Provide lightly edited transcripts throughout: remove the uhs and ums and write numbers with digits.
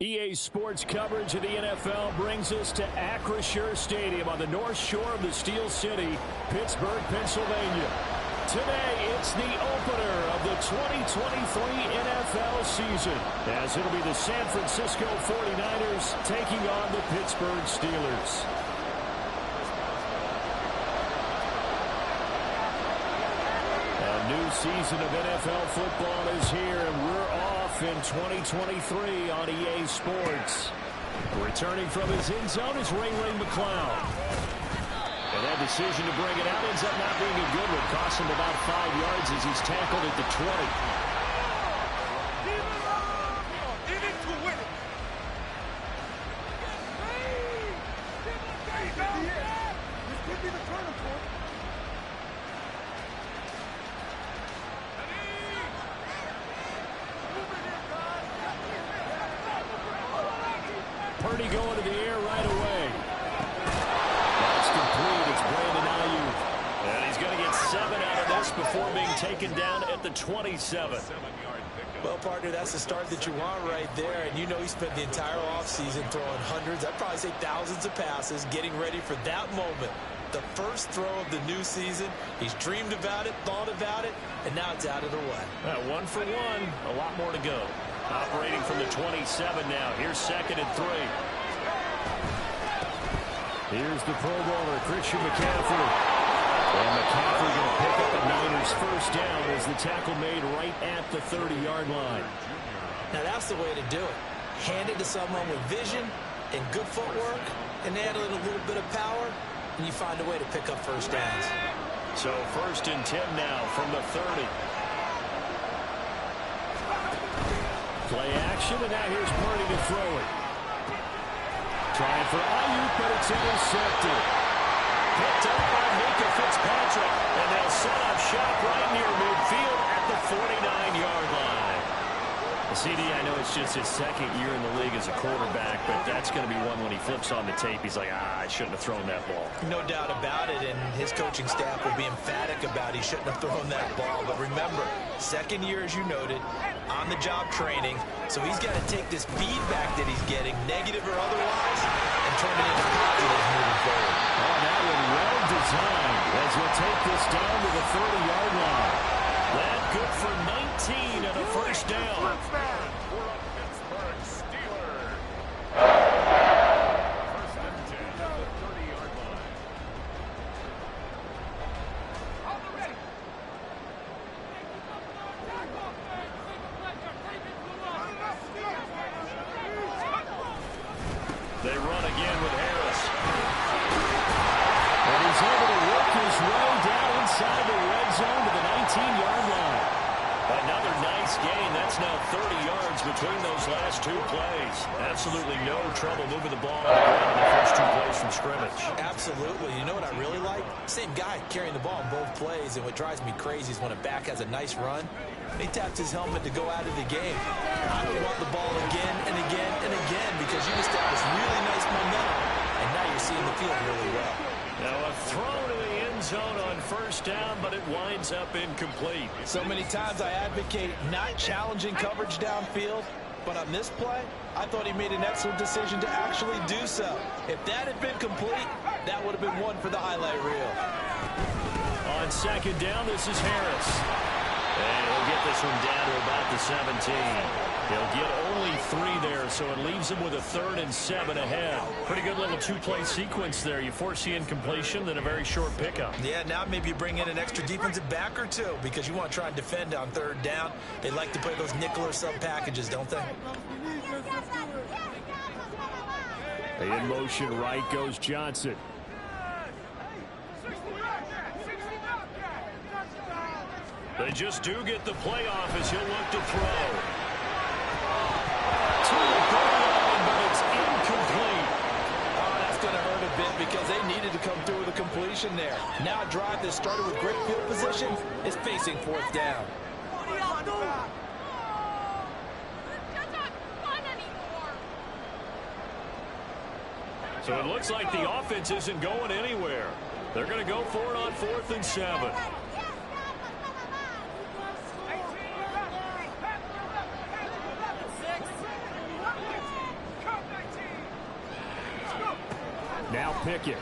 EA Sports coverage of the NFL brings us to Acrisure Stadium on the north shore of the Steel City, Pittsburgh, Pennsylvania. Today, it's the opener of the 2023 NFL season, as it'll be the San Francisco 49ers taking on the Pittsburgh Steelers. A new season of NFL football is here, and we're off in 2023 on EA Sports. Returning from his end zone is Ray McCloud. And that decision to bring it out ends up not being a good one. Cost him about 5 yards as he's tackled at the 20. Purdy going to the air right away. That's complete. It's Brandon Ayuk. And he's going to get 7 out of this before being taken down at the 27. Well, partner, that's the start that you want right there. And you know he spent the entire offseason throwing hundreds, I'd probably say thousands of passes, getting ready for that moment. The first throw of the new season. He's dreamed about it, thought about it, and now it's out of the way. 1 for 1. A lot more to go. Operating from the 27 now. Here's 2nd and 3. Here's the Pro Bowler, Christian McCaffrey. And McCaffrey going to pick up the Niners' first down as the tackle made right at the 30-yard line. Now that's the way to do it. Hand it to someone with vision and good footwork, and add a little bit of power, and you find a way to pick up first downs. So 1st and 10 now from the 30. Play action, and now here's Purdy to throw it. Trying for Ayuk, but it's intercepted. Picked up by Mika Fitzpatrick, and they'll set up shop right near midfield at the 49-yard line. CD, I know it's just his 2nd year in the league as a quarterback, but that's going to be one when he flips on the tape. He's like, I shouldn't have thrown that ball. No doubt about it, and his coaching staff will be emphatic about he shouldn't have thrown that ball. But remember, 2nd year, as you noted, on-the-job training, so he's got to take this feedback that he's getting, negative or otherwise, and turn it into positives moving forward. Oh, that was well designed as he'll take this down to the 30-yard line. That good for 19 and a first down. They run again with Harris. And he's able to work his way down inside the red zone to the 19-yard line. Another nice gain. That's now 30 yards between those last 2 plays. Absolutely no trouble moving the ball on the ground in the first 2 plays from scrimmage. Absolutely. You know what I really like? Same guy carrying the ball in both plays, and what drives me crazy is when a back has a nice run, he taps his helmet to go out of the game. I would want the ball again and again and again because you established really nice momentum, and now you're seeing the field really well. Now a throw to the end zone on first down, but it winds up incomplete. So many times I advocate not challenging coverage downfield, but on this play, I thought he made an excellent decision to actually do so. If that had been complete, that would have been one for the highlight reel. On 2nd down, this is Harris. And he'll get this one down to about the 17. He'll get only 3 there, so it leaves him with a 3rd and 7 ahead. Pretty good little 2-play sequence there. You force the incompletion, then a very short pickup. Yeah, now maybe you bring in an extra defensive back or 2 because you want to try and defend on 3rd down. They like to play those nickel or sub packages, don't they? In motion right goes Johnson. They just do get the playoff as he'll look to throw. To the goal line, but it's incomplete. Oh, that's going to hurt a bit because they needed to come through with a completion there. Now a drive that started with great field position is facing 4th down. So it looks like the offense isn't going anywhere. They're going to go for it on 4th and 7. Now Pickett.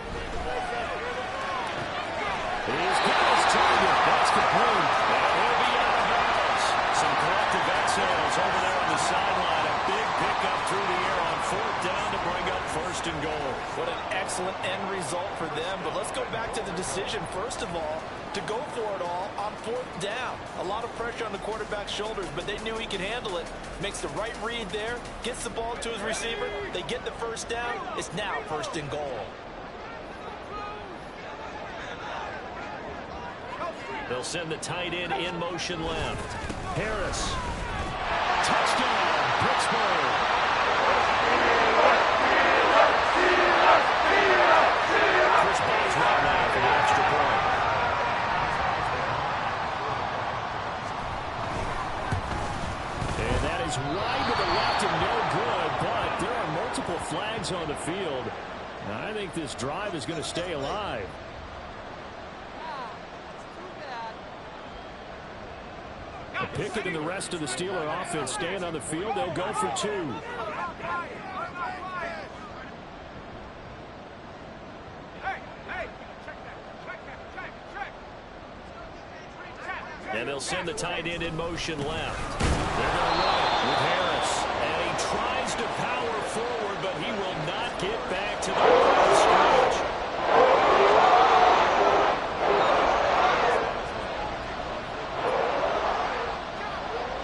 He's got his target. That's complete. And he'll be out of bounds. Some collective exhales over there on the sideline. A big pickup through the air on 4th down to bring up 1st and goal. What an excellent end result for them. But let's go back to the decision, first of all, to go for it all on 4th down. A lot of pressure on the quarterback's shoulders, but they knew he could handle it. Makes the right read there, gets the ball to his receiver. They get the 1st down. It's now 1st and goal. They'll send the tight end in motion left. Harris. Touchdown, Pittsburgh. Chris Boswell now for the extra point. And that is wide to the left and no good, but there are multiple flags on the field. And I think this drive is going to stay alive. Pickett and the rest of the Steeler offense staying on the field. They'll go for 2. And they'll send the tight end in motion left. They're going to run it with Harris. And he tries to power forward, but he will not get back to the line of scrimmage.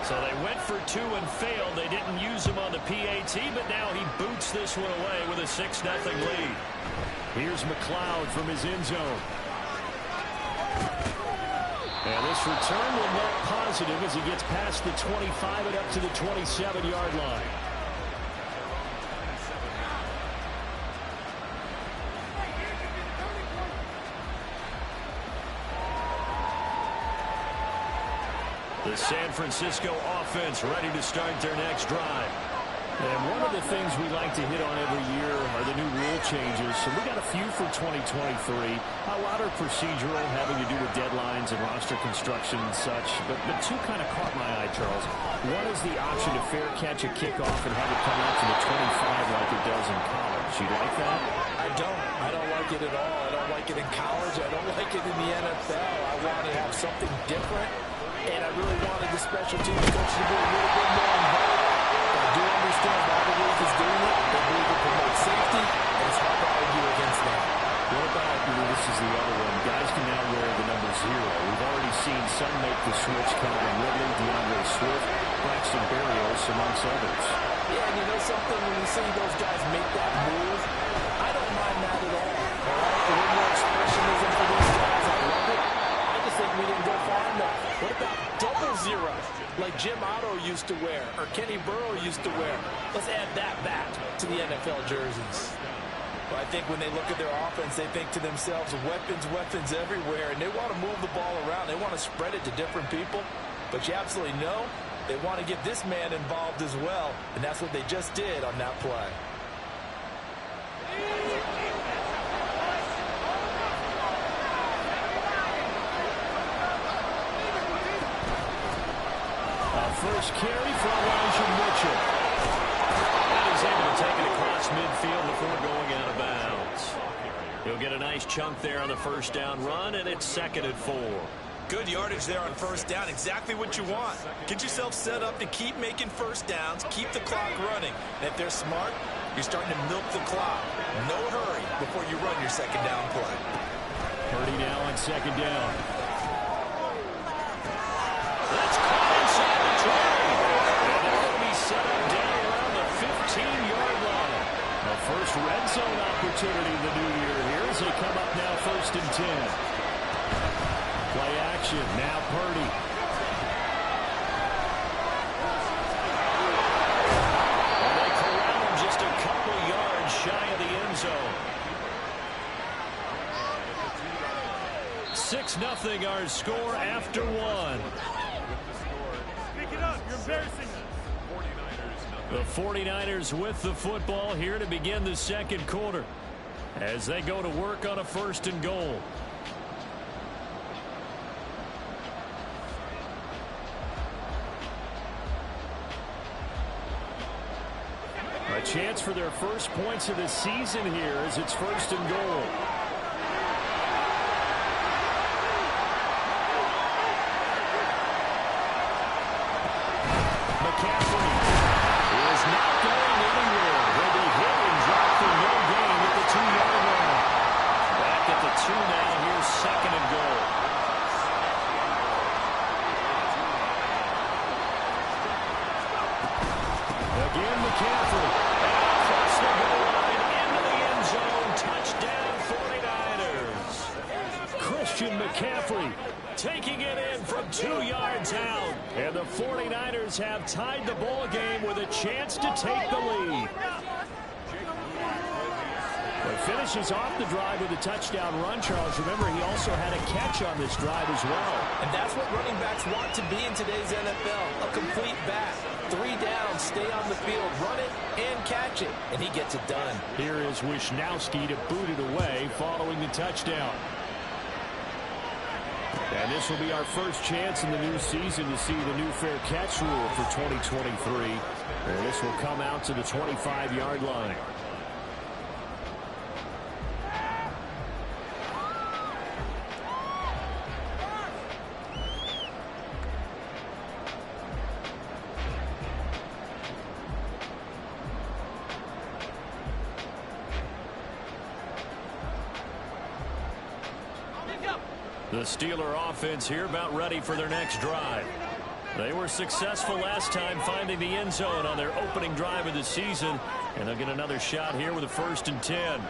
So they went for 2 and failed. They didn't use him on the PAT, but now he boots this one away with a 6-0 lead. Here's McLeod from his end zone. And this return will net positive as he gets past the 25 and up to the 27-yard line. The San Francisco offense ready to start their next drive. And one of the things we like to hit on every year are the new rule changes. So we got a few for 2023. A lot are procedural, having to do with deadlines and roster construction and such. But 2 kind of caught my eye, Charles. One is the option to fair catch a kickoff and have it come out to the 25 like it does in college. You like that? I don't like it at all. I don't like it in college. I don't like it in the NFL. I want to have something different. And I really wanted the special teams coach to be a little bit more involved. I do understand why the league is doing it. They believe it promotes safety, and it's hard to argue against that. What about, this is the other one, guys can now wear the number 0. We've already seen some make the switch, Calvin Ridley, DeAndre Swift, Braxton Berrios, amongst others. Yeah, and you know something, when you see those guys make that move, I don't mind that at all. All right, a little more expressionism for these guys, I love it. I just think we didn't go far enough. What about double 0, like Jim Otto used to wear, or Kenny Burrow used to wear? Let's add that back to the NFL jerseys. Well, I think when they look at their offense, they think to themselves, weapons everywhere, and they want to move the ball around. They want to spread it to different people, but you absolutely know they want to get this man involved as well, and that's what they just did on that play. First carry for Elijah Mitchell. And he's able to take it across midfield before going out of bounds. He'll get a nice chunk there on the 1st down run, and it's 2nd and 4. Good yardage there on 1st down. Exactly what you want. Get yourself set up to keep making 1st downs, keep the clock running. And if they're smart, you're starting to milk the clock. No hurry before you run your 2nd down play. Purdy now on 2nd down. That's caught inside the 20. And that'll be set up down around the 15-yard line. The first red zone opportunity of the new year here as they come up now 1st and 10. Play action. Now Purdy. And they corral him just a couple yards shy of the end zone. 6-0 our score after 1. You're embarrassing us. The 49ers with the football here to begin the 2nd quarter as they go to work on a 1st and goal. chance for their first points of the season here as it's 1st and goal. McCaffrey is not going anywhere. He'll be hit and dropped for no gain at the 2-yard line. Back at the 2 now. Here's 2nd and goal. Again, McCaffrey. And across the goal line into the end zone. Touchdown, 49ers. Christian McCaffrey taking it in from 2 yards out. And the 49ers have tied the ball game with a chance to take the lead. But finishes off the drive with a touchdown run, Charles. Remember, he also had a catch on this drive as well. And that's what running backs want to be in today's NFL. A complete back. 3 down, stay on the field, run it, and catch it. And he gets it done. Here is Wisnowski to boot it away following the touchdown. And this will be our first chance in the new season to see the new fair catch rule for 2023. And this will come out to the 25-yard line. The Steeler offense here about ready for their next drive. They were successful last time finding the end zone on their opening drive of the season. And they'll get another shot here with a 1st and 10.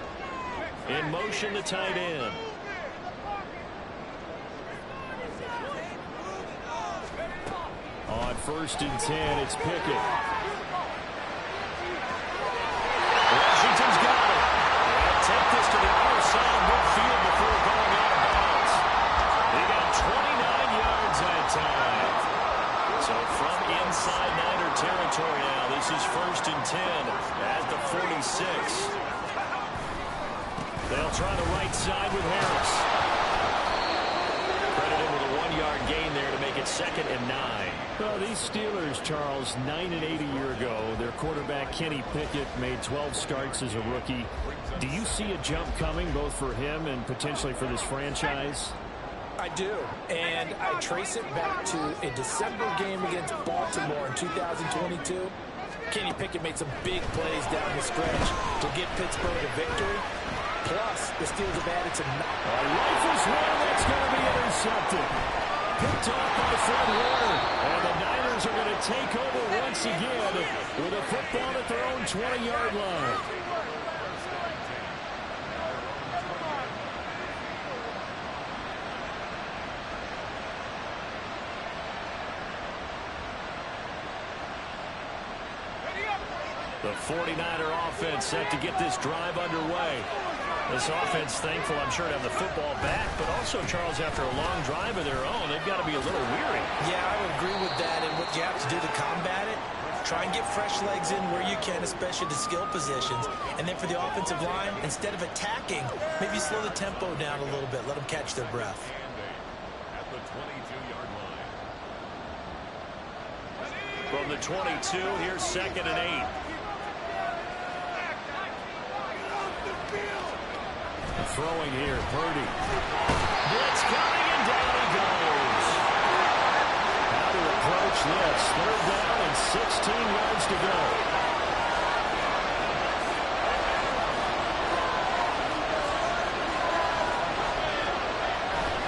In motion, the tight end. On 1st and 10, it's Pickett. Washington's got it. They'll take this to the other side of midfield before going out of bounds. They got 29 yards that time. So from inside Niner territory now, this is 1st and 10 at the 46. They'll try the right side with Harris. Credited with a 1-yard gain there to make it 2nd and 9. Well, these Steelers, Charles, 9-8 a year ago. Their quarterback, Kenny Pickett, made 12 starts as a rookie. Do you see a jump coming both for him and potentially for this franchise? I do, and I trace it back to a December game against Baltimore in 2022. Kenny Pickett made some big plays down the stretch to get Pittsburgh a victory. Plus, the Steelers have added some... A rifles one that's going to be intercepted. Picked off by Fred Warner. And the Niners are going to take over once again with a football at their own 20-yard line. The 49er offense set to get this drive underway. This offense thankful, I'm sure, to have the football back, but also, Charles, after a long drive of their own, they've got to be a little weary. Yeah, I would agree with that, and what you have to do to combat it, try and get fresh legs in where you can, especially the skill positions. And then for the offensive line, instead of attacking, maybe slow the tempo down a little bit, let them catch their breath. At the 22-yard line. From the 22, here's 2nd and 8. Throwing here, Purdy. Blitz coming, and down he goes. How to approach this? 3rd down and 16 yards to go.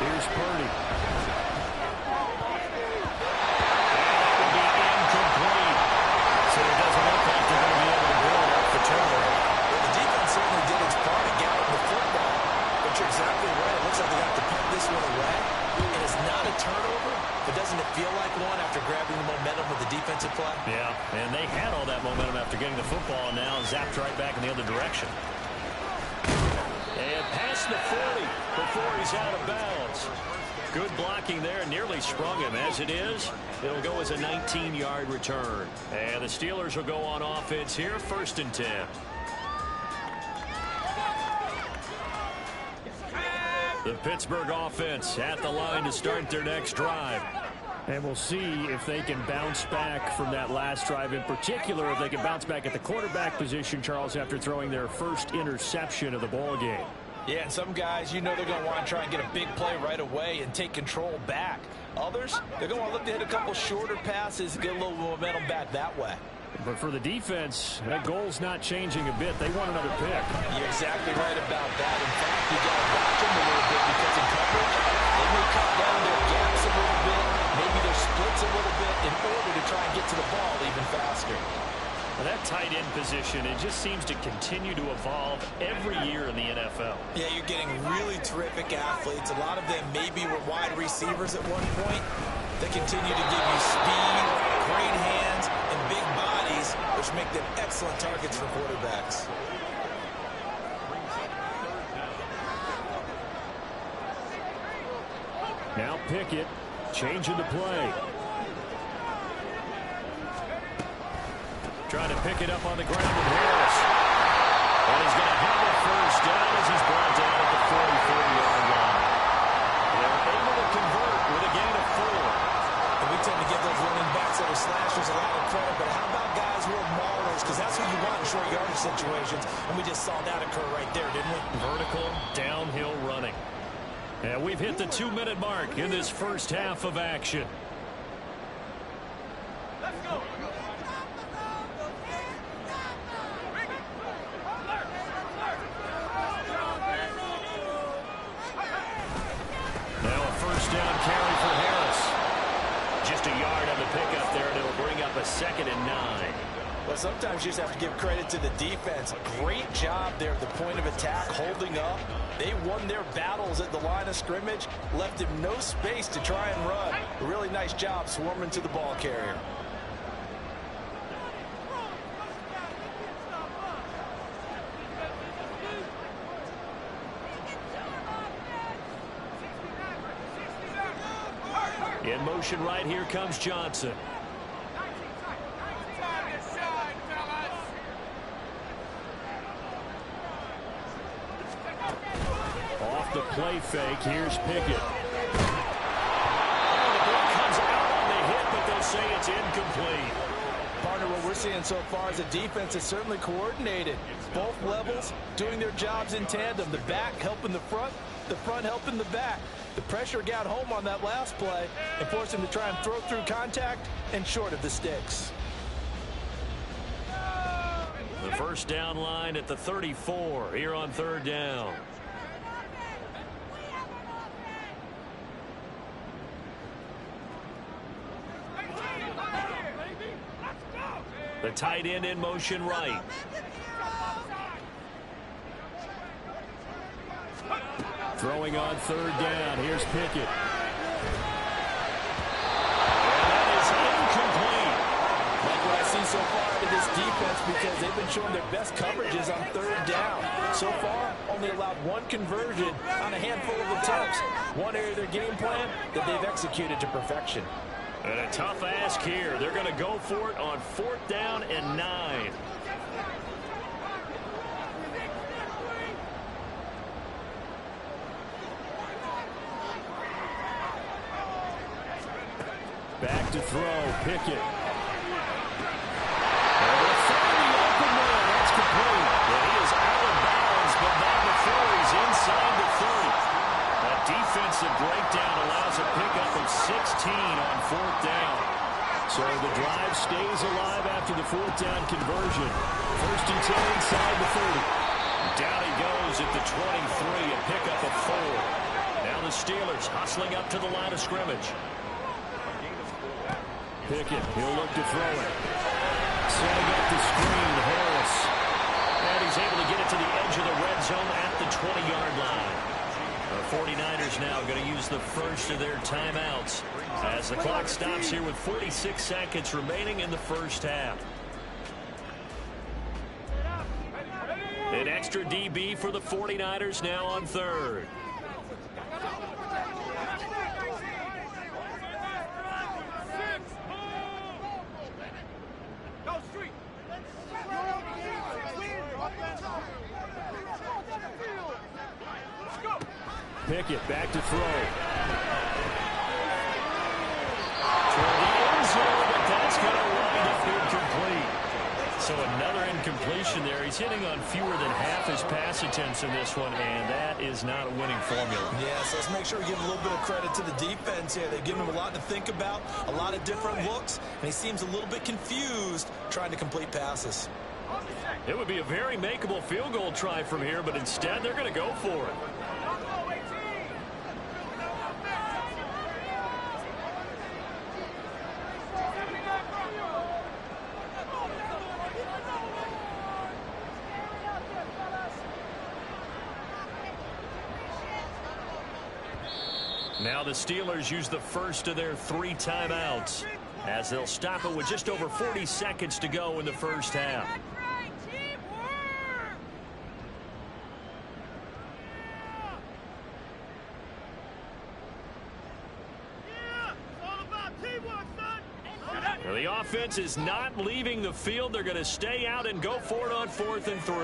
Here's Purdy. That will be incomplete. So it doesn't look like they're going to be able to build off the turnover. Well, the defense certainly did its part to gallop the football. But you're exactly right. It looks like they have to punt this one away. And it's not a turnover, but doesn't it feel like one after grabbing the momentum with the defensive play? Yeah, and they had all that momentum after getting the football, and now zapped right back in the other direction. And past the 40 before he's out of bounds. Good blocking there, nearly sprung him. As it is, it'll go as a 19-yard return. And the Steelers will go on offense here, 1st and 10. The Pittsburgh offense at the line to start their next drive. And we'll see if they can bounce back from that last drive, in particular, if they can bounce back at the quarterback position, Charles, after throwing their first interception of the ball game. Yeah, and some guys, you know they're going to want to try and get a big play right away and take control back. Others, they're going to want to look to hit a couple shorter passes and get a little momentum back that way. But for the defense, that goal's not changing a bit. They want another pick. You're exactly right about that. In fact, you got to watch them a little bit because in coverage, they may cut down their gaps a little bit, maybe their splits a little bit in order to try and get to the ball even faster. Well, that tight end position, it just seems to continue to evolve every year in the NFL. Yeah, you're getting really terrific athletes. A lot of them maybe were wide receivers at one point. They continue to give you speed, great hands, and big bodies, which make them excellent targets for quarterbacks. Now Pickett, changing the play. Trying to pick it up on the ground with Harris. And he's going to have a first down as he's brought down at the 44-yard line. They're able to convert with a gain of 4. And we tend to give those running backs that are slashers a lot of credit, but how about guys who are maulers? Because that's who you want in short yardage situations, and we just saw that occur right there, didn't we? Vertical, downhill running. And we've hit the 2-minute mark in this first half of action. Let's go. Now a first down carry for Harris. Just a yard on the pickup there, and it'll bring up a 2nd and 9. Well, sometimes you just have to give credit to the defense. Great job there at the point of attack, holding up. They won their battles at the line of scrimmage, left him no space to try and run. A really nice job swarming to the ball carrier. In motion right, here comes Johnson. Off the play fake, here's Pickett. Oh, the ball comes out on the hit, but they'll say it's incomplete. Partner, what we're seeing so far is the defense is certainly coordinated. Both levels doing their jobs in tandem. The back helping the front helping the back. The pressure got home on that last play and forced him to try and throw through contact and short of the sticks. The first down line at the 34 here on 3rd down. The tight end in motion right. Throwing on 3rd down. Here's Pickett. And that is incomplete. Like what I see so far out of this defense, because they've been showing their best coverages on 3rd down. So far, only allowed 1 conversion on a handful of attempts. One area of their game plan that they've executed to perfection. And a tough ask here. They're going to go for it on 4th down and 9. Back to throw, Pickett. And they'll find the open man. That's complete. And he is out of bounds, but not before he's inside the 30. That defensive breakdown allows a pickup of 16 on 4th down. So the drive stays alive after the 4th down conversion. 1st and 10 inside the 30. Down he goes at the 23, a pickup of 4. Now the Steelers hustling up to the line of scrimmage. Pickett, he'll look to throw it. Setting up the screen, Harris. And he's able to get it to the edge of the red zone at the 20-yard line. The 49ers now going to use the first of their timeouts as the clock stops here with 46 seconds remaining in the first half. An extra DB for the 49ers now on 3rd. Pickett back to throw. So another incompletion there. He's hitting on fewer than half his pass attempts in this one, and that is not a winning formula. Yeah, so let's make sure we give a little bit of credit to the defense here. They've given him a lot to think about, a lot of different looks, and he seems a little bit confused trying to complete passes. It would be a very makeable field goal try from here, but instead they're going to go for it. Now the Steelers use the first of their 3 timeouts as they'll stop it with just over 40 seconds to go in the first half. Well, the offense is not leaving the field. They're going to stay out and go for it on 4th and 3.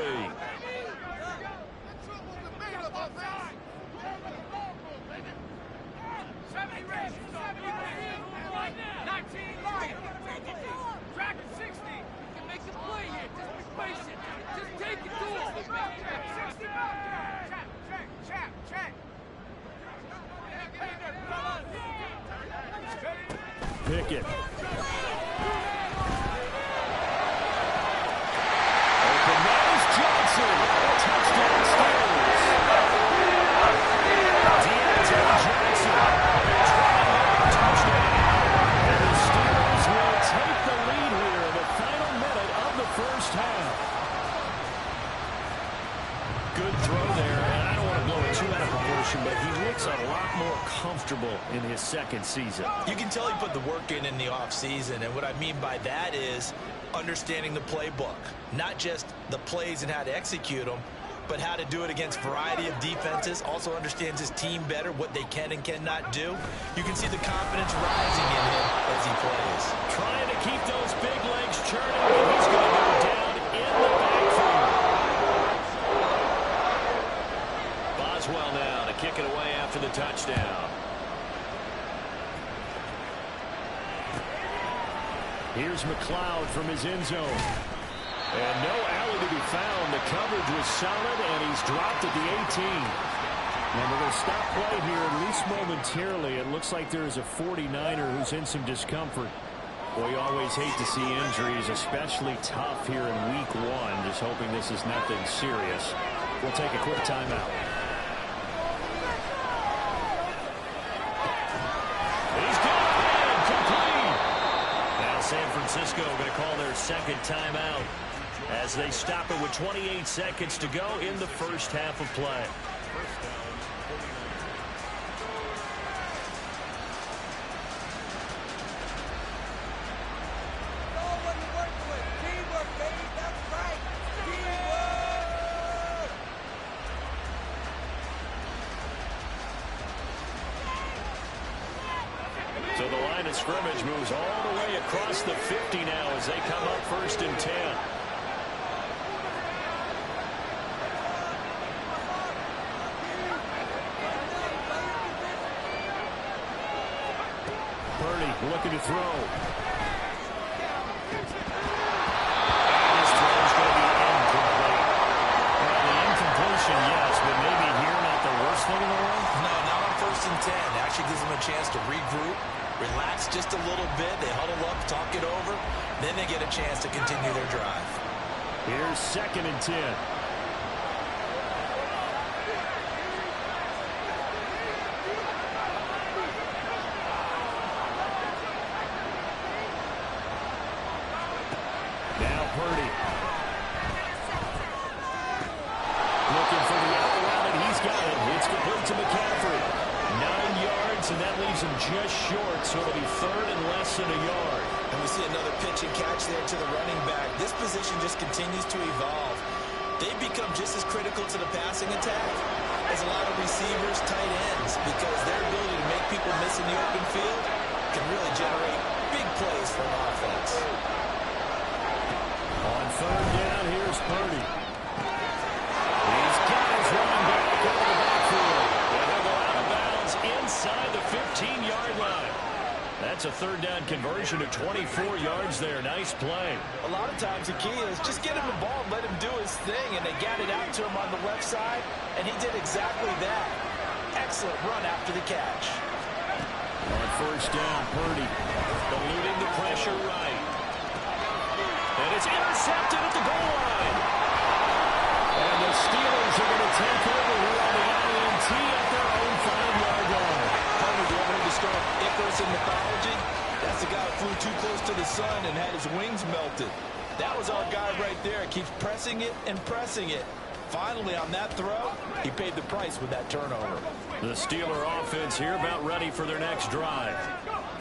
Pickett. Open nose, Johnson. Touchdown Steelers. Deontay Johnson. Touchdown. And the Steelers will take the lead here in the final minute of the first half. Good throw there, and I don't want to blow it too out of proportion, but he looks a lot more comfortable in his second season. You can tell he put the work in the offseason, and what I mean by that is understanding the playbook. Not just the plays and how to execute them, but how to do it against a variety of defenses. Also understands his team better, what they can and cannot do. You can see the confidence rising in him as he plays. Trying to keep those big legs churning, and he's going to go down in the backfield. Boswell now to kick it away after the touchdown. Here's McLeod from his end zone. And no alley to be found. The coverage was solid, and he's dropped at the 18. And we're going to stop play here, at least momentarily. It looks like there is a 49er who's in some discomfort. Boy, you always hate to see injuries, especially tough here in week 1. Just hoping this is nothing serious. We'll take a quick timeout. San Francisco going to call their second timeout as they stop it with 28 seconds to go in the first half of play. So the line of scrimmage moves all the way across the 50 now as they come up 1st and 10. Purdy looking to throw. And this throw is going to be incomplete. Well, the incompletion, yes, but maybe here not the worst thing in the world? No, not on 1st and 10. Actually gives them a chance to regroup. Relax just a little bit. They huddle up, talk it over. Then they get a chance to continue their drive. Here's 2nd and 10. Now Purdy. Looking for the out route, and he's got it. It's complete to McCaffrey. 9 yards, and that leaves him just short, so it'll be 3rd and less than a yard. And we see another pitch and catch there to the running back. This position just continues to evolve. They've become just as critical to the passing attack as a lot of receivers, tight ends, because their ability to make people miss in the open field can really generate big plays for an offense. On 3rd down, here's Purdy. He's got his running back out of the backfield. And he'll go out of bounds inside the 15-yard line. That gets a third down conversion of 24 yards there. Nice play. A lot of times the key is just get him the ball and let him do his thing, and they got it out to him on the left side, and he did exactly that. Excellent run after the catch. On first down, Purdy eluding the pressure right. And it's intercepted at the goal line. And the Steelers are going to take over here on the INT at their own 5-yard line. Probably the ever to start Icarus in mythology. That's the guy who flew too close to the sun and had his wings melted. That was our guy right there. Keeps pressing it and pressing it. Finally, on that throw, he paid the price with that turnover. The Steeler offense here about ready for their next drive.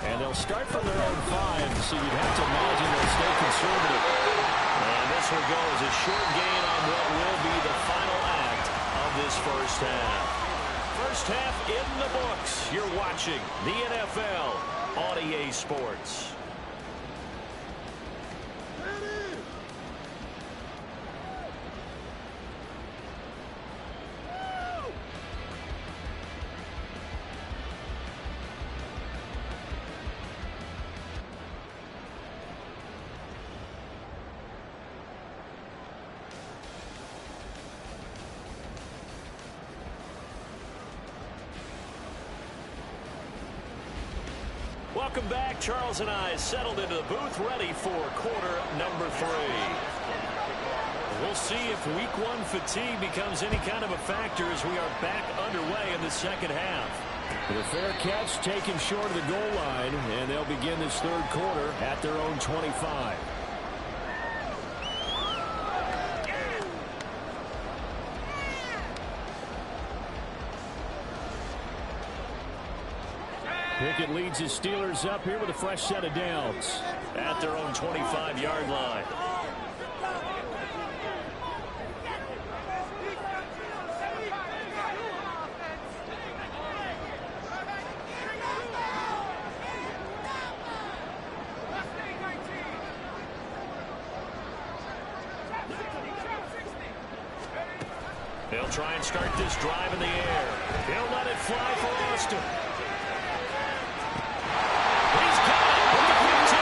And they'll start from their own 5, so you'd have to imagine they'll stay conservative. And this will go as a short gain on what will be the final act of this first half. First half in the books. You're watching the NFL on EA Sports. Welcome back. Charles and I settled into the booth, ready for quarter number 3. We'll see if week 1 fatigue becomes any kind of a factor as we are back underway in the second half. The fair catch taken short of the goal line, and they'll begin this third quarter at their own 25. Pickett leads his Steelers up here with a fresh set of downs at their own 25-yard line. They'll try and start this drive in the air. He'll let it fly for Austin. He's got it with the 15.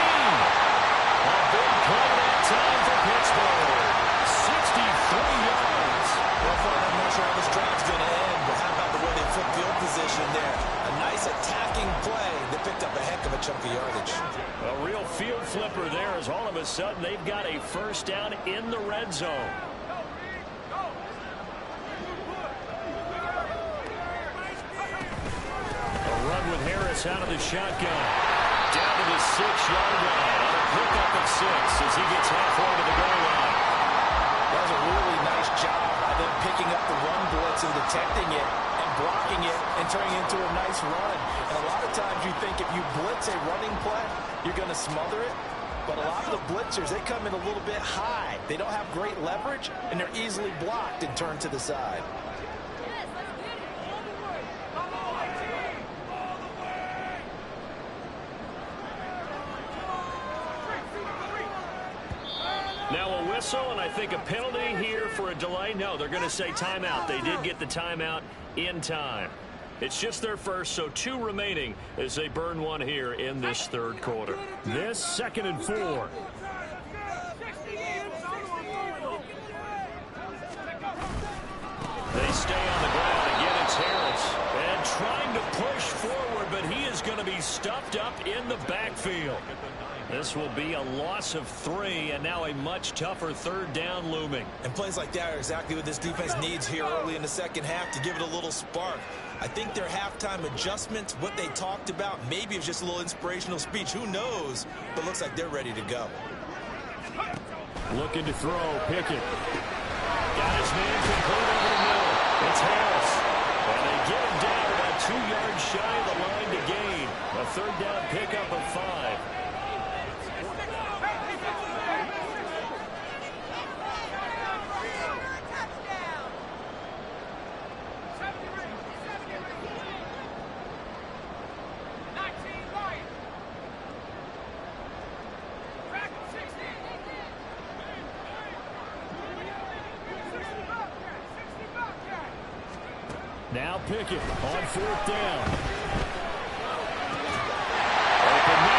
A big play that time for Pittsburgh. 63 yards. Well, far, I'm not sure how this drive's going to end, but how about the way they flipped field position there? A nice attacking play that picked up a heck of a chunk of yardage. A real field flipper there as all of a sudden they've got a first down in the red zone. With Harris out of the shotgun. Down to the 6-yard line. A pickup of 6 as he gets halfway to the goal line. That was a really nice job by them picking up the run blitz and detecting it and blocking it and turning it into a nice run. And a lot of times you think if you blitz a running play, you're going to smother it. But a lot of the blitzers, they come in a little bit high. They don't have great leverage, and they're easily blocked and turned to the side. Now a whistle, and I think a penalty here for a delay. No, they're going to say timeout. They did get the timeout in time. It's just their first, so 2 remaining as they burn 1 here in this third quarter. This 2nd and 4. They stay on the ground. Again, it's Harris. And trying to push forward, but he is going to be stuffed up in the backfield. This will be a loss of 3, and now a much tougher third down looming. And plays like that are exactly what this defense needs here early in the second half to give it a little spark. I think their halftime adjustments, what they talked about, maybe it was just a little inspirational speech. Who knows? But looks like they're ready to go. Looking to throw, Pickett. Got his man complete over the middle. It's Harris. And they get him down about 2 yards shy of the line to gain. A third down pickup of 5. Now Pickett on 4th down. Open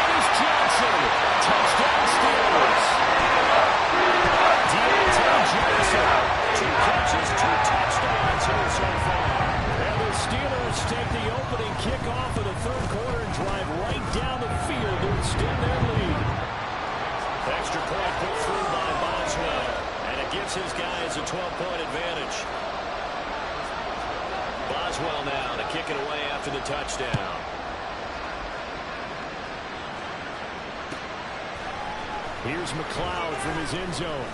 Just 2 touchdowns here so far. And the Steelers take the opening kickoff of the third quarter and drive right down the field to extend their lead. Extra point put through by Boswell. And it gives his guys a 12-point advantage. Boswell now to kick it away after the touchdown. Here's McLeod from his end zone.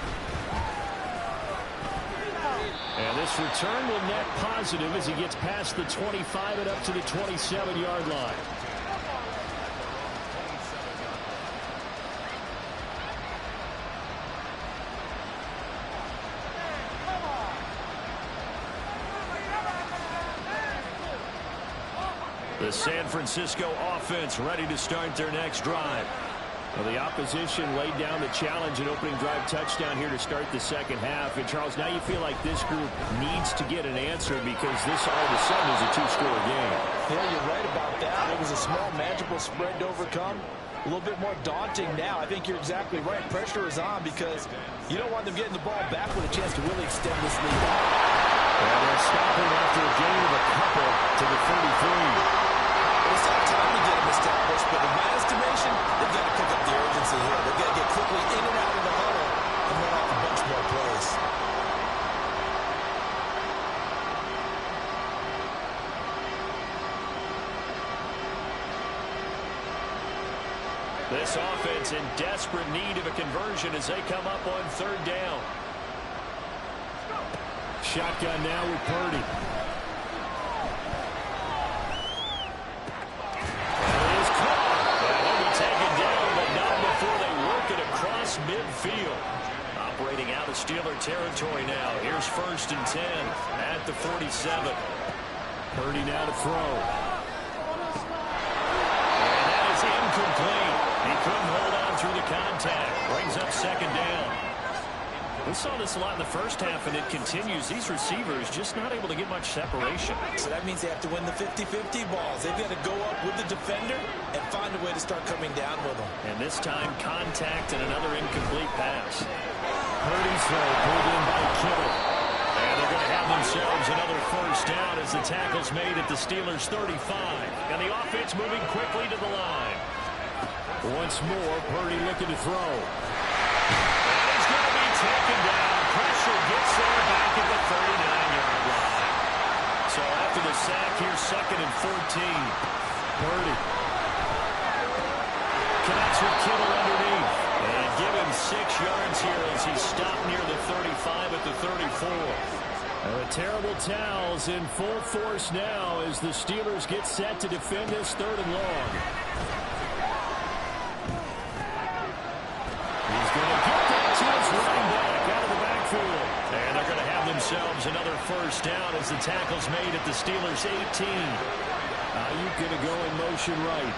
And this return will net positive as he gets past the 25 and up to the 27-yard line. The San Francisco offense ready to start their next drive. Well, the opposition laid down the challenge and opening drive touchdown here to start the second half. And, Charles, now you feel like this group needs to get an answer because this all of a sudden is a 2-score game. Yeah, you're right about that. It was a small, manageable spread to overcome. A little bit more daunting now. I think you're exactly right. Pressure is on because you don't want them getting the ball back with a chance to really extend this lead. And they're stopping after a gain of a couple to the 33. It's not time to get them established, but in my estimation, they've got to pick up the urgency here. They've got to get quickly in and out of the huddle and run off a bunch more plays. This offense in desperate need of a conversion as they come up on third down. Shotgun now with Purdy. Midfield. Operating out of Steeler territory now. Here's 1st and 10 at the 47. Purdy now to throw. And that is incomplete. He couldn't hold on through the contact. Brings up 2nd down. We saw this a lot in the first half, and it continues. These receivers just not able to get much separation. So that means they have to win the 50-50 balls. They've got to go up with the defender and find a way to start coming down with them. And this time, contact and another incomplete pass. Purdy's throw pulled in by Kittle. And they're going to have themselves another 1st down as the tackle's made at the Steelers' 35. And the offense moving quickly to the line. Once more, Purdy looking to throw. Taken down. Pressure gets there back at the 39-yard line. So after the sack, here's 2nd and 14. Purdy connects with Kittle underneath. And give him 6 yards here as he's stopped near the 35 at the 34. And the terrible towels in full force now as the Steelers get set to defend this 3rd and long. He's going to get that to his running back out of the backfield. And they're going to have themselves another 1st down as the tackle's made at the Steelers' 18. Ayuk going to go in motion right.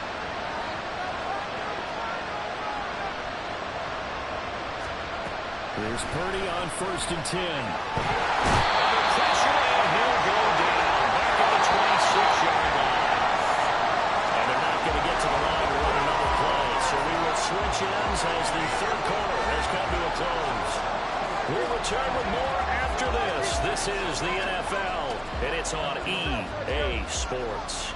Here's Purdy on 1st and 10. Under pressure, and he'll go down back at the 26-yard line. And they're not going to get to the line to run another play. So we will switch ends as the 3rd quarter has come to a close. We'll return with more after this. This is the NFL, and it's on EA Sports.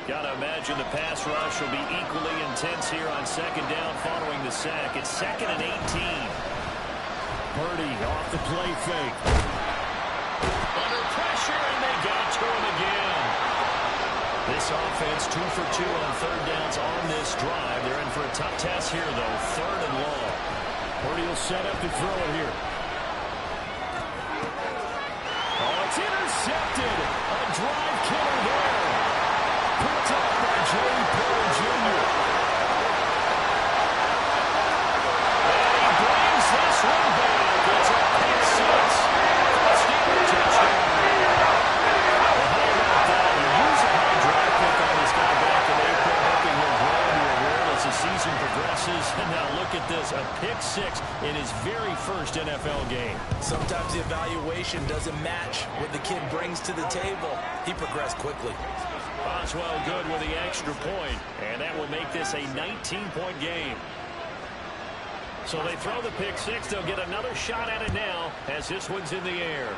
Gotta imagine the pass rush will be equally intense here on 2nd down following the sack. It's 2nd and 18. Purdy off the play fake. Under pressure, and they got to him again. This offense 2 for 2 on 3rd downs on this drive. They're in for a tough test here, though. 3rd and long. Purdy will set up to throw it here. Oh, it's intercepted. A drive killer there. Picked up by Joey Porter Jr. And he brings this one back. It's a pick 6. Steeler touchdown. Well, how about that? You use a high draft pick on this guy back in April, hoping he'll grow into a role as the season progresses. And now look at this, a pick 6 in his very first NFL game. Sometimes the evaluation doesn't match what the kid brings to the table. He progressed quickly. Boswell good with the extra point, and that will make this a 19-point game. So they throw the pick six. They'll get another shot at it now as this one's in the air.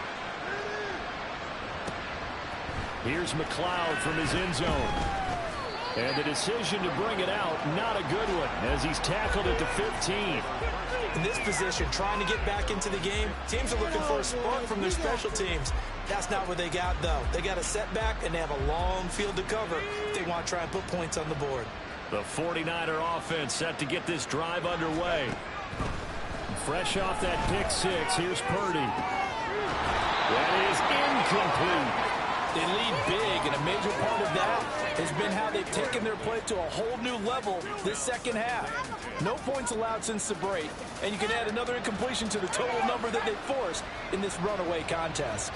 Here's McLeod from his end zone. And the decision to bring it out, not a good one, as he's tackled at the 15. In this position, trying to get back into the game, teams are looking for a spark from their special teams. That's not what they got, though. They got a setback, and they have a long field to cover if they want to try and put points on the board. The 49er offense set to get this drive underway. Fresh off that pick six, here's Purdy. That is incomplete. They lead big, and a major part of that has been how they've taken their play to a whole new level this second half. No points allowed since the break, and you can add another incompletion to the total number that they forced in this runaway contest.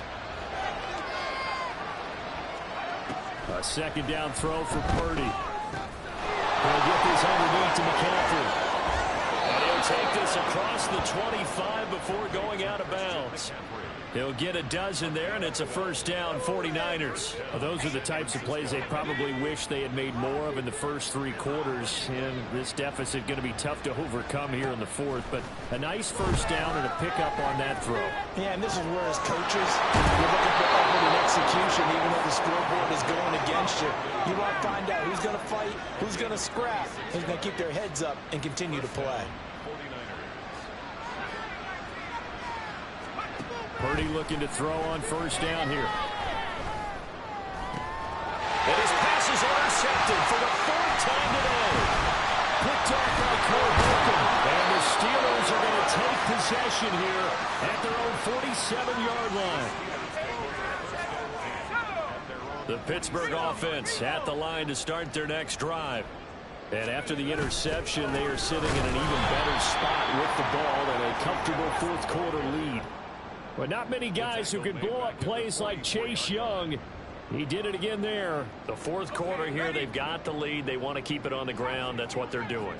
A second down throw for Purdy. He'll get this underneath to McCaffrey. And he'll take this across the 25 before going out of bounds. He'll get a dozen there, and it's a first down, 49ers. Well, those are the types of plays they probably wish they had made more of in the first three quarters. And this deficit going to be tough to overcome here in the fourth. But a nice first down and a pickup on that throw. Yeah, and this is where, as coaches, you're looking for effort and execution, even though the scoreboard is going against you. You want to find out who's going to fight, who's going to scrap, who's going to keep their heads up and continue to play. Purdy looking to throw on first down here. And his pass is intercepted for the fourth time today. Picked off by Cole Holcomb. And the Steelers are going to take possession here at their own 47-yard line. The Pittsburgh offense at the line to start their next drive. And after the interception, they are sitting in an even better spot with the ball and a comfortable fourth quarter lead. But not many guys who can blow up plays like Chase Young. He did it again there. The fourth quarter here, they've got the lead. They want to keep it on the ground. That's what they're doing.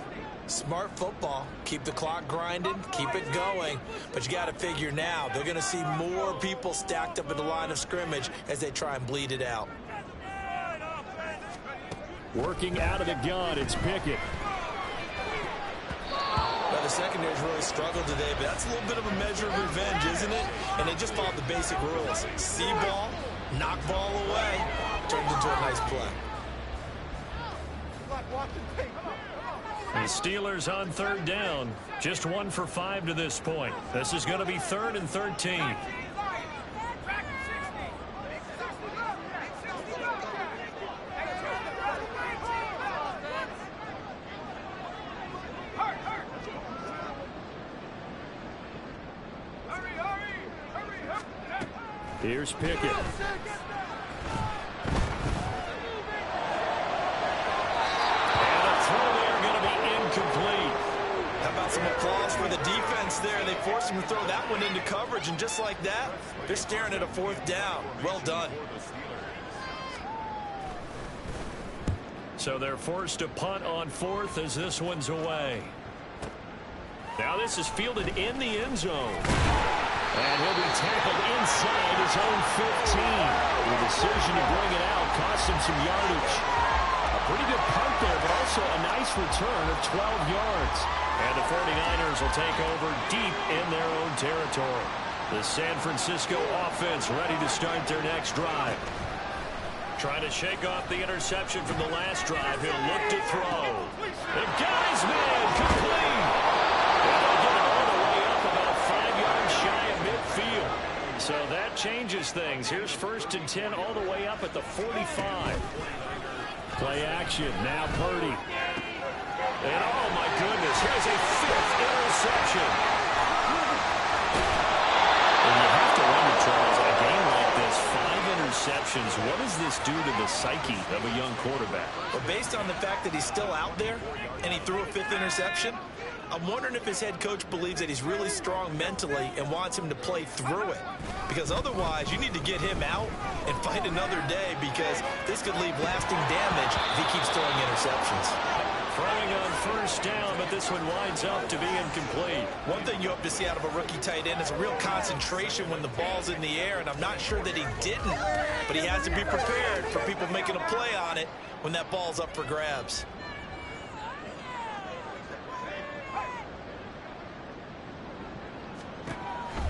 Smart football. Keep the clock grinding. Keep it going. But you got to figure now, they're going to see more people stacked up at the line of scrimmage as they try and bleed it out. Working out of the gun, it's Pickett. Well, the secondary's really struggled today, but that's a little bit of a measure of revenge, isn't it? And they just followed the basic rules. See ball, knock ball away, turned into a nice play. The Steelers on third down. Just 1 for 5 to this point. This is going to be 3rd and 13. Here's Pickett. And a throw there going to be incomplete. How about some applause for the defense there? They forced him to throw that one into coverage, and just like that, they're staring at a fourth down. Well done. So they're forced to punt on fourth as this one's away. Now this is fielded in the end zone. And he'll be tackled inside his own 15. The decision to bring it out cost him some yardage. A pretty good punt there, but also a nice return of 12 yards. And the 49ers will take over deep in their own territory. The San Francisco offense ready to start their next drive. Trying to shake off the interception from the last drive. He'll look to throw. The guy's man complete. And they'll get it all the way up about 5 yards shy of midfield. So that changes things. Here's 1st and 10 all the way up at the 45. Play action. Now Purdy. And oh my goodness, here's a 5th interception. And you have to wonder, Charles, in a game like this, 5 interceptions, what does this do to the psyche of a young quarterback? Well, based on the fact that he's still out there and he threw a 5th interception, I'm wondering if his head coach believes that he's really strong mentally and wants him to play through it. Because otherwise, you need to get him out and find another day, because this could leave lasting damage if he keeps throwing interceptions. Throwing on 1st down, but this one winds up to be incomplete. One thing you hope to see out of a rookie tight end is a real concentration when the ball's in the air, and I'm not sure that he didn't, but he has to be prepared for people making a play on it when that ball's up for grabs.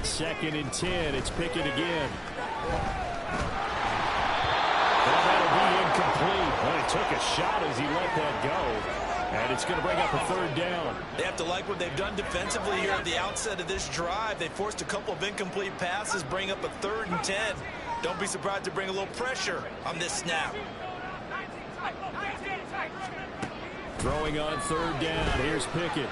2nd and 10. It's Pickett again. Well, that'll be incomplete. Well, he took a shot as he let that go. And it's going to bring up a 3rd down. They have to like what they've done defensively here at the outset of this drive. They forced a couple of incomplete passes, bring up a 3rd and 10. Don't be surprised to bring a little pressure on this snap. Throwing on 3rd down. Here's Pickett.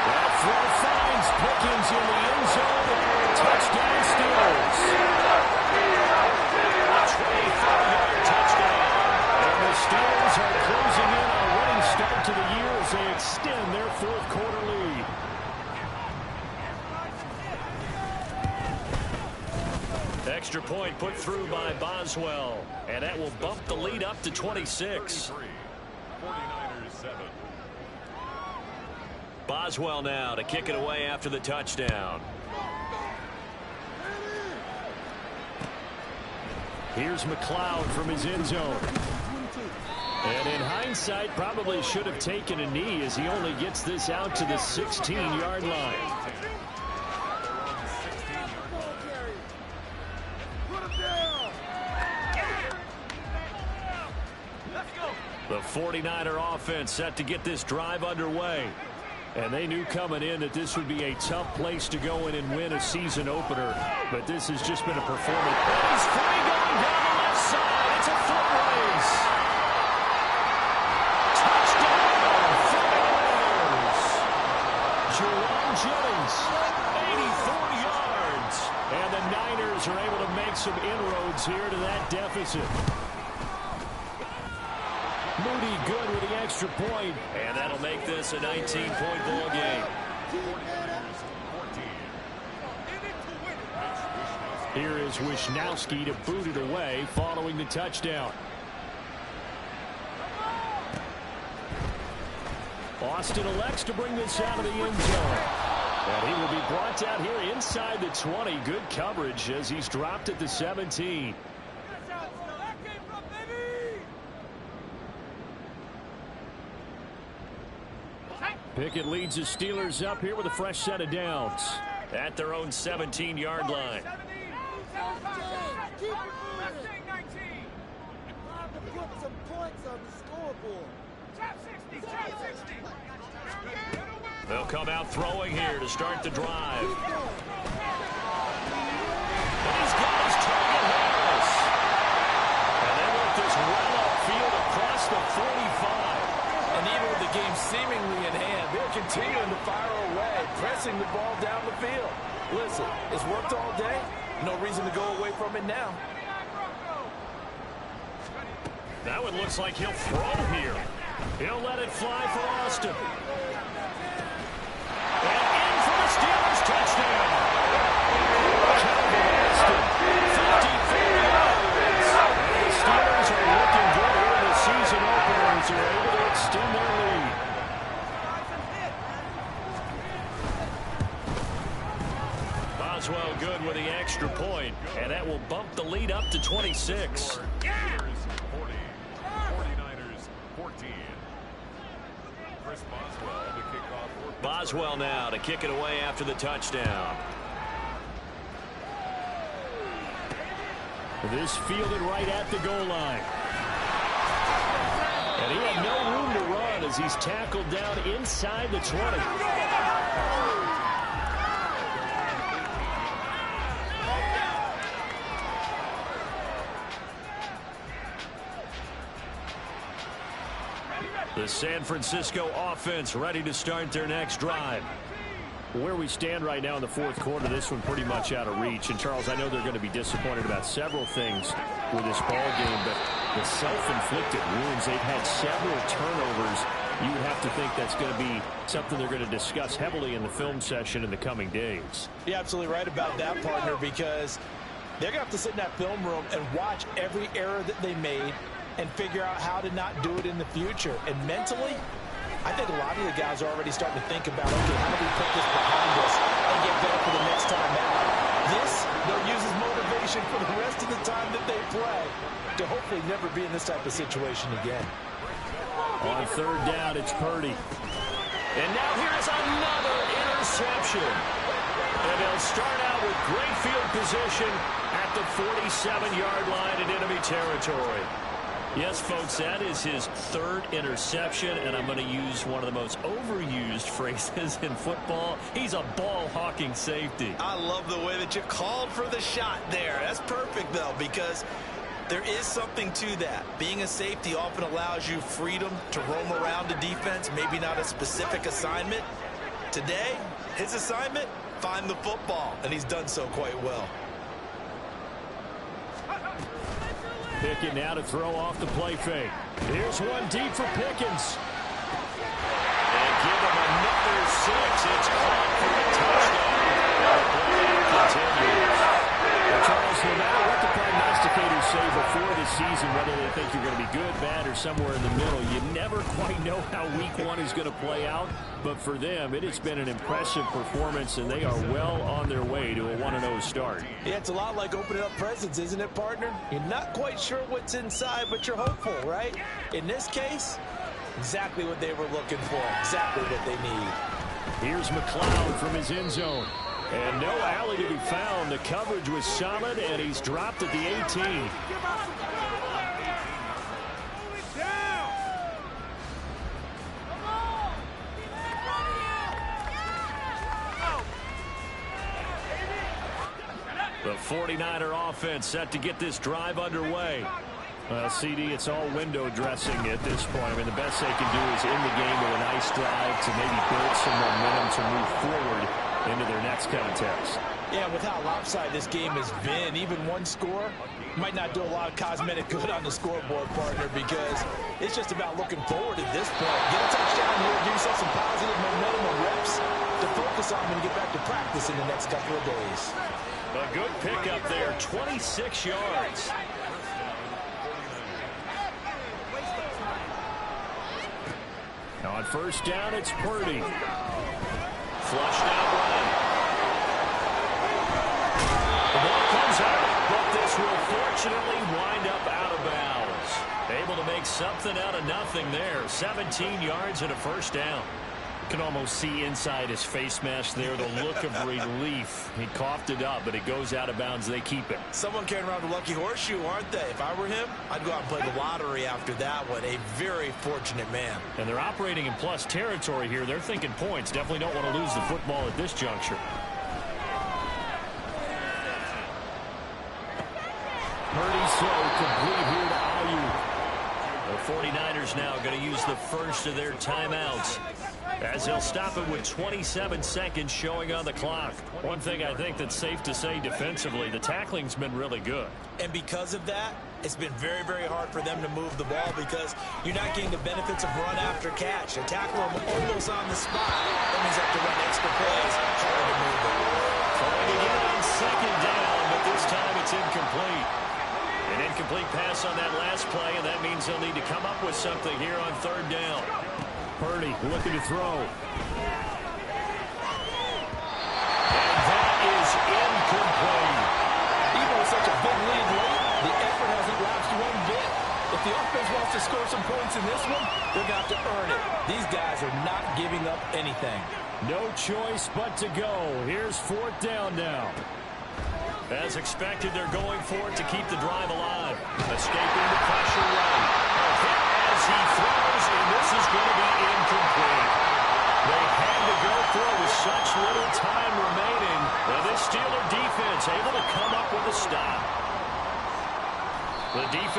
That throw finds Pickens in the end zone. Touchdown Steelers. 25-yard touchdown. And the Steelers are closing in on a winning start to the year as they extend their 4th quarter lead. Extra point put through by Boswell. And that will bump the lead up to 26. 49ers 7. Boswell now to kick it away after the touchdown. Here's McLeod from his end zone. And in hindsight, probably should have taken a knee as he only gets this out to the 16-yard line. The 49er offense set to get this drive underway. And they knew coming in that this would be a tough place to go in and win a season opener. But this has just been a performance. He's free going down the left side. It's a foot race. Touchdown, 49ers. Jerome Jennings, 84 yards. And the Niners are able to make some inroads here to that deficit. Moody good with the extra point, and that'll make this a 19-point ball game. Here is Wisnowski to boot it away following the touchdown. Austin elects to bring this out of the end zone. And he will be brought down here inside the 20. Good coverage as he's dropped at the 17. Pickett leads the Steelers up here with a fresh set of downs at their own 17-yard line. They'll come out throwing here to start the drive. And he's got his target, Harris. And they work this well upfield across the 45. And even with the game seemingly in hand, they're continuing to fire away, pressing the ball down the field. Listen, it's worked all day. No reason to go away from it now. That one looks like he'll throw here. He'll let it fly for Austin. And in for the Steelers touchdown. Calvin Austin, 54 yards. The Steelers are looking good here in the season openers. They're able to extend their lead. Boswell good with the extra point, and that will bump the lead up to 26. 49ers 14. Chris Boswell to kick off. Boswell now to kick it away after the touchdown. This fielded right at the goal line. And he had no room to run as he's tackled down inside the 20. The San Francisco offense ready to start their next drive. Where we stand right now in the 4th quarter, this one pretty much out of reach. And, Charles, I know they're going to be disappointed about several things with this ball game, but the self-inflicted wounds, they've had several turnovers. You would have to think that's going to be something they're going to discuss heavily in the film session in the coming days. You're absolutely right about that, partner, because they're going to have to sit in that film room and watch every error that they made and figure out how to not do it in the future. And mentally, I think a lot of the guys are already starting to think about, okay, how do we put this behind us and get better for the next time out? This, they'll use as motivation for the rest of the time that they play to hopefully never be in this type of situation again. On 3rd down, it's Purdy. And now here's another interception. And they'll start out with great field position at the 47-yard line in enemy territory. Yes, folks, that is his third interception, and I'm going to use one of the most overused phrases in football. He's a ball-hawking safety. I love the way that you called for the shot there. That's perfect, though, because there is something to that. Being a safety often allows you freedom to roam around the defense, maybe not a specific assignment. Today, his assignment, find the football, and he's done so quite well. Pickett now to throw off the play fake. Here's one deep for Pickens. And give him another 6. It's caught for a touchdown. And the play continues. Well, Charles, no matter what the prognosticators say before the season, whether they think you're going to be good, bad, or somewhere in the middle, you never quite know how week 1 is going to play out. But for them, it has been an impressive performance, and they are well on their way to a 1-0 start. Yeah, it's a lot like opening up presents, isn't it, partner? You're not quite sure what's inside, but you're hopeful, right? In this case, exactly what they were looking for, exactly what they need. Here's McLeod from his end zone. And no alley to be found. The coverage was solid, and he's dropped at the 18. The 49er offense set to get this drive underway. CD, it's all window dressing at this point. I mean, the best they can do is in the game with a nice drive to maybe build some momentum to move forward into their next contest. Yeah, with how lopsided this game has been, even one score might not do a lot of cosmetic good on the scoreboard, partner, because it's just about looking forward at this point. Get a touchdown here, give yourself some positive momentum and reps to focus on when you get back to practice in the next couple of days. A good pickup there, 26 yards. Now on first down, it's Purdy. Flushed out right. The ball comes out, but this will fortunately wind up out of bounds. Able to make something out of nothing there. 17 yards and a first down. You can almost see inside his face mask there the look of relief. He coughed it up, but it goes out of bounds. They keep it. Someone carrying around a lucky horseshoe, aren't they? If I were him, I'd go out and play the lottery after that one. A very fortunate man. And they're operating in plus territory here. They're thinking points. Definitely don't want to lose the football at this juncture. Purdy slow, complete here to Allhailch. The 49ers now going to use the first of their timeouts, as they'll stop it with 27 seconds showing on the clock. One thing I think that's safe to say defensively, the tackling's been really good. And because of that, it's been very, very hard for them to move the ball because you're not getting the benefits of run after catch. They tackle them almost on the spot. That means they have to run extra plays, harder to move them. Trying to get on second down, but this time it's incomplete. An incomplete pass on that last play, and that means they'll need to come up with something here on third down. Purdy looking to throw. And that is incomplete. Even with such a big lead late, the effort hasn't lapsed one bit. If the offense wants to score some points in this one, they're going to have to earn it. These guys are not giving up anything. No choice but to go. Here's fourth down now. As expected, they're going for it to keep the drive alive. Escaping the pressure right. A hit as he throws, and this is going to be incomplete. They had to go for it with such little time remaining. Now this Steeler defense able to come up with a stop. The defense